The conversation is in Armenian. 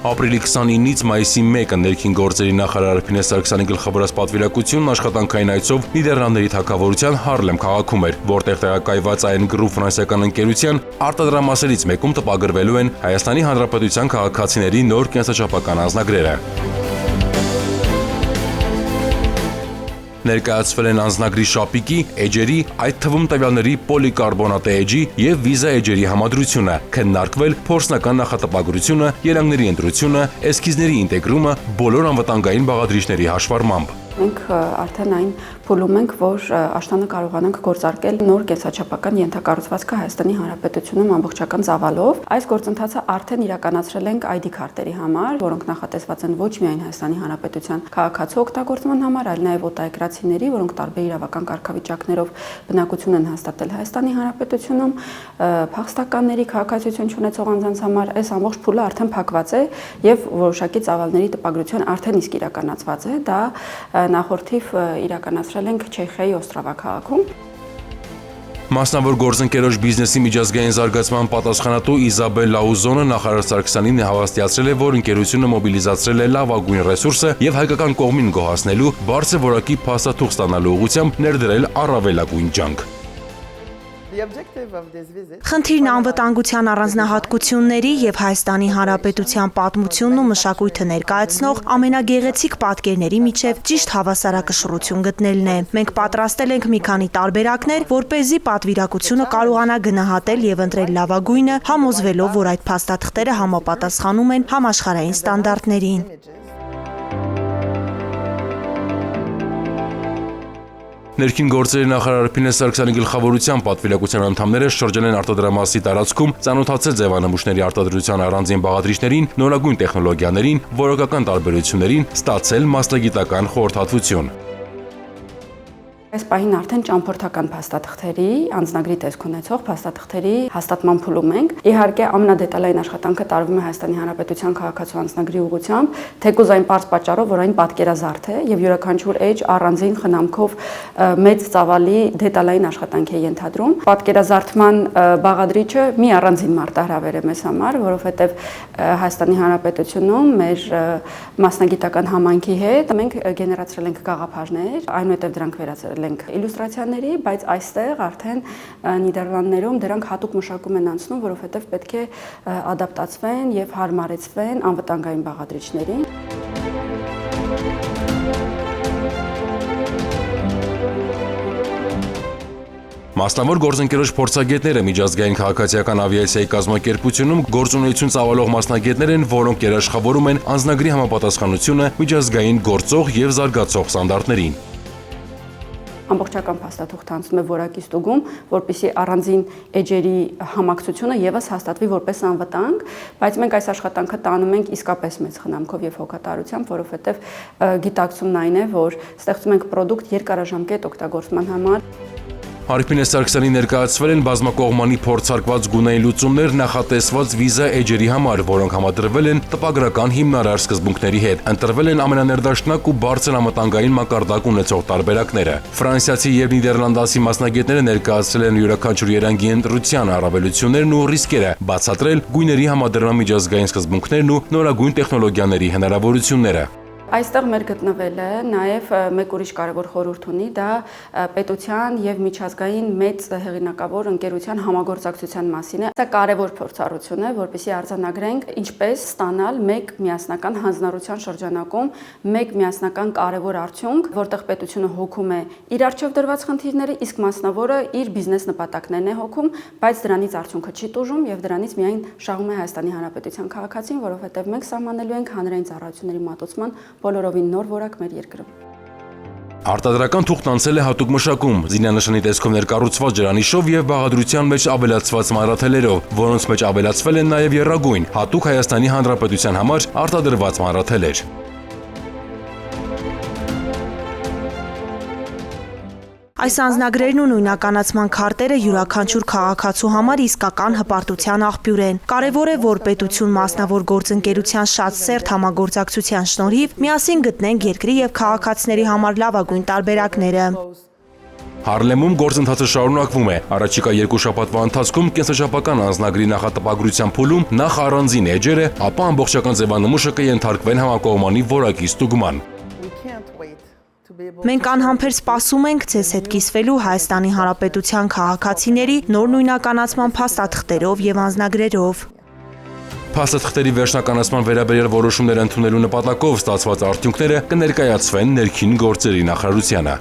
Ապրիլի 29-ից մայիսի 1-ը ներքին գործերի նախարար Արփինե Սարգսյանի գլխավորած պատվիրակությունն աշխատանքային այցով Նիդերլանդների թագավորության Հարլեմ քաղաքում էր, որտեղ տեղակայված այն Group ֆրանսիական ընկերության արտադրամասերից մեկում տպագրվելու են Հայաստանի Հանրապետության քաղաքացիների նոր կենսաչափական անձնագրերը։ Ներկայացվել են անձնագրի շապիկի, էջերի, այդ թվում տվյալների պոլիկարբոնատե էջի եւ վիզա էջերի համադրությունը, քննարկվել փորձնական նախատպագրությունը, երանգների ընտրությունը, էսքիզների ինտեգրումը, բոլոր անվտանգային բաղադրիչների հաշվառմամբ։ Մենք արդեն այն փուլում ենք, որ աշտանը կարողանանք գործարկել նոր կենսաչափական ենթակառուցվածքը Հայաստանի Հանրապետությունում ամբողջական ծավալով։ Այս գործընթացը արդեն իրականացրել ենք ID քարտերի համար, որոնք նախատեսված են ոչ միայն Հայաստանի Հանրապետության քաղաքացու օգտագործման համար, այլ նաև օտարերկրացիների, որոնք տարբեր իրավական կարգավիճակներով բնակություն են հաստատել Հայաստանի Հանրապետությունում, փախստականների, քաղաքացիություն չունեցող անձանց համար այս ամբողջ փուլը արդեն փակված է եւ որոշակի ծավալների տպագրություն արդեն իսկ իրականացված է։ Դա նախորդիվ իրականացրել ենք Չեխիայի Օստրավա քաղաքում։ Մասնավոր գործընկերոջ բիզնեսի միջազգային զարգացման պատասխանատու Իզաբել Լաուզոնը նախարար Սարգսյանին հավաստիացրել է, որ ընկերությունը մոբիլիզացրել է լավագույն ռեսուրսը եւ հայկական կողմին գոհացնելու բարձր որակի փաստաթուղթ ստանալու ուղղությամբ ներդրել առավելագույն ջանք։ Խնդիրն անվտանգության առանձնահատկությունների եւ Հայաստանի Հանրապետության պատմությունն ու մշակույթը ներկայացնող ամենագեղեցիկ պատկերների միջև ճիշտ հավասարակշռություն գտնելն է։ Մենք պատրաստել ենք մի քանի տարբերակներ, որպեսզի պատվիրակությունը կարողանա գնահատել եւ ընտրել լավագույնը, համոզվելով, որ այդ փաստաթղթերը համապատասխանում են համաշխարհային ստանդարտներին։ Ներքին գործերի նախարար Արփինե Սարգսյանի գլխավորությամբ պատվիրակության անդամները շրջել են արտադրամասի տարածքում, ծանոթացել ձևանմուշների արտադրության առանձին բաղադրիչներին, նորագույն տեխնոլոգիաներին, որակական տարբերություններին, ստացել մասնագիտական խորհրդատվություն։ Այս պահին արդեն ճամփորդական փաստաթղթերի, անձնագրի տեսք ունեցող փաստաթղթերի հաստատման փուլում ենք։ Իհարկե, ամենադետալային աշխատանքը տարվում է Հայաստանի Հանրապետության քաղաքացու անձնագրի ուղղությամբ, թեկուզ այն պարզ պատճառով, որ այն պատկերազարդ է եւ յուրաքանչյուր էջ առանձին խնամքով մեծ ծավալի դետալային աշխատանք է ենթադրում։ Պատկերազարդման բաղադրիչը մի առանձին մարտահրավեր է մեզ համար, որովհետեւ Հայաստանի Հանրապետությունում մեր մասնագիտական համայնքի հետ մենք գեներացրել ենք գաղափարներ, այնուհետեւ դրանք վերածել ենք իլյուստրացիաների, բայց այստեղ արդեն Նիդերլանդներում դրանք հատուկ մշակում են անցնում, որովհետև պետք է ադապտացվեն եւ հարմարեցվեն անվտանգային բաղադրիչներին։ Մասնավոր գործընկերոջ փորձագետները միջազգային քաղաքացիական ավիացիայի կազմակերպությունում գործունեություն ծավալող մասնագետներ են, որոնք երաշխավորում են անձնագրի համապատասխանությունը միջազգային գործող եւ զարգացող ստանդարտներին։ Ամբողջական փաստաթուղթը անցնում է որակի ստուգում, որպեսզի առանձին էջերի համակցությունը եւս հաստատվի որպես անվտանգ, բայց մենք այս աշխատանքը տանում ենք իսկապես մեծ խնամքով եւ հոգատարությամբ, որովհետեւ գիտակցումն այն է, որ ստեղծում ենք ապրանք երկարաժամկետ օգտագործման համար։ Արփինե Սարգսյանի ներկայացվել են բազմակողմանի փորձարկված գունային լուծումներ նախատեսված վիզա էջերի համար, որոնք համադրվել են տպագրական հիմնարար սկզբունքների հետ։ Ընտրվել են ամենաներդաշնակ ու բարձր անվտանգային մակարդակ ունեցող տարբերակները։ Ֆրանսիացի եւ նիդերլանդացի մասնագետները ներկայացրել են յուրաքանչյուր երանգի ընտրության առավելություններն ու ռիսկերը, բացատրել գույների համադրման միջազգային սկզբունքներն ու նորագույն տեխնոլոգիաների հնարավորությունները։ Այստեղ մեր գտնվելը նաև մեկ ուրիշ կարևոր խորհուրդ ունի, դա պետության եւ միջազգային մեծ հեղինակավոր ընկերության համագործակցության մասին է։ Սա կարևոր փորձառություն է, որպեսզի արձանագրենք ինչպես ստանալ մեկ միասնական հանձնառության շրջանակում մեկ միասնական կարևոր արդյունք, որտեղ պետությունը հոգում է իր արժեվ դրված խնդիրները, իսկ մասնավորը իր բիզնես նպատակներն է հոգում, բայց դրանից արդյունքը չի տուժում եւ դրանից միայն շահում է Հայաստանի Հանրապետության քաղաքացին, որովհետեւ մենք սահմանելու ենք հանրային ծառայությունների մատուցման բոլորովին նոր որակ մեր երկրում։ Արտադրական թուղթն անցել է հատուկ մշակում, զինանշանի տեսքով ներկառուցված ջրանիշով եւ բաղադրության մեջ ավելացված մանրաթելերով, որոնց մեջ ավելացվել են նաեւ եռագույն, հատուկ Հայաստանի Հանրապետության համար արտադրված մանրաթելեր։ Այս անձնագրերն ու նույնականացման քարտերը յուրաքանչյուր քաղաքացու համար իսկական հպարտության աղբյուր են։ Կարևոր է, որ պետություն մասնավոր գործընկերության շատ սերտ համագործակցության շնորհիվ միասին գտնենք երկրի եւ քաղաքացիների համար լավագույն տարբերակները։ Հարլեմում գործընթացը շարունակվում է։ Առաջիկա 2 շաբաթվա ընթացքում կենսաշապական անձնագրի նախատպագրության փուլում նախ առանձին էջերը, ապա ամբողջական ձևանմուշը կենթարկվեն համակողմանի որակի ստուգման։ Մենք անհամբեր սպասում ենք ձեզ հետ կիսվելու Հայաստանի Հանրապետության քաղաքացիների նոր նույնականացման փաստաթղթերով եւ անձնագրերով։ Փաստաթղթերի վերջնականացման վերաբերյալ որոշումներ ընդունելու նպատակով ստացված արդյունքները կներկայացվեն ներքին գործերի նախարարությանը։